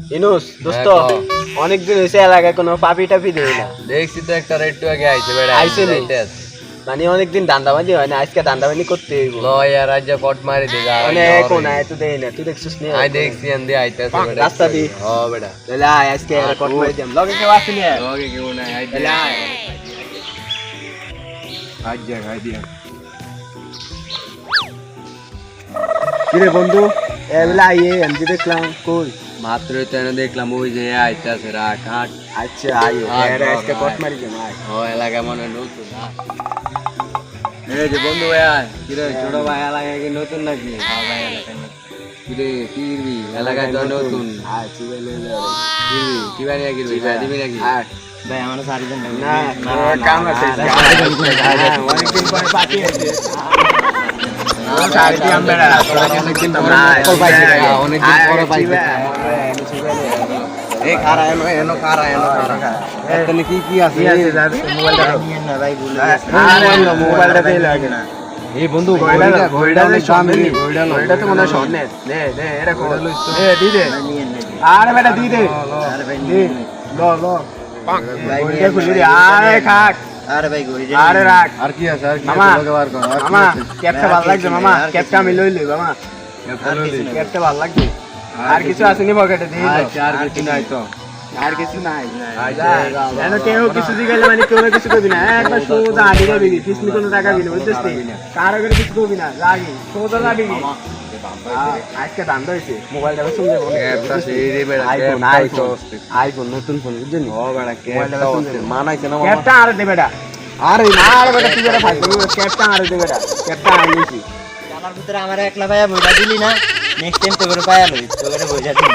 ইনুস দোস্ত অনেকদিন হয়েছে এলাকায় কোনো পাপি টাপি দেই না। দেখছি তো একটা রেট টু আগে আইছে বেড়া আইছে নি? মানে অনেকদিন দান্দাবাজি হয় না, আজকে দান্দাবাজি করতে হইব। লয়ার আজ কট মারি দে যা মানে কোন আয় তো দেই না, তুই দেখছিস নি? আই দেখছি এন্ড আইতাছে বেড়া রাস্তা দি হ বেড়া তাহলে আয় আজকে কট মারি দিম। লগে কেউ আসেনি? লগে কেউ নাই আই তাহলে আয়। আজ যা খাই দিয়া কিরে বন্ধু এবেলা আইয়ে আমি দেখলাম কই মাত্রই তো এনে দেখলাম ওই যে আইতাছে রাখ হাট আচ্ছা আইও এরা আজকে কট মারি দিম। আয় ও এলাকা মনে নতুন না এই যে বন্ধু ভাই আয় কিরে ছোট ভাই এলাকায় কি নতুন নাকি হ্যাঁ ভাই এলাকায় নতুন কিরে কি করবি এলাকায় তো নতুন আয় চুবে লয়ে যা কিরবি কি বানিয়ে কিরবি ভাই দিবি নাকি আয় ভাই আমার সারি দেন না কাম আছে অনেকদিন পরে পার্টি আছে সারি দিম বেড়া অনেকদিন পরে পাইছি এই খারা এনো খারা এখানে কি কি আছে মোবাইলটা নিয়েন না ভাই ভুলে আরে মোবাইলটা দিয়ে লাগে না এই বন্ধু ঘড়িটা যে সামনে ঘড়িটা তো মনে হয় সামনে নে নে এটা কোন এ দি দে নিয়েন না আরে বেটা দি দে আরে ভাই দি লো লো ঘড়িটা খুলি দে আরে খাক আরে ভাই ঘুরে আরে রাখ আর কি আছে আর কি মামা আছে বার কর মামা ক্যাপটা ভালো লাগছে মামা ক্যাপটা আমি লই লই মামা ক্যাপটা ভালো লাগছে আর কিছু আসেনি পকেটে দিয়ে দাও আর কি নাই তো আর কিছু নাই আচ্ছা, কেন কেউ কিছু দিগেলে মানে কেউ কিছু করবি না একবার সোজা আগে যাবি কিসমি কোনো টাকা দিবি বুঝছিস কারো করে কিছু করবি না যাবি সোজা যাবি আজকে দাম হয়েছে মোবাইলটা শুনতে ক্যাপটা সেই রে বেড়া আইফোন ক্যাপটা আইফোন তো আইফোন নতুন ফোন বুঝছেন ও বেড়া ক্যাপটা মানাইছে না মামা ক্যাপটা আর দে বেটা আরে না আরে বেটা তুই বেটা ফাইল ক্যাপটা আর দে বেটা ক্যাপটা আনিছি আমার ভিতরে আমার একলা ভাইয়া বইটা দিলি না নেক্সট টাইম তো করে পায়া লই তো করে বইটা দিলি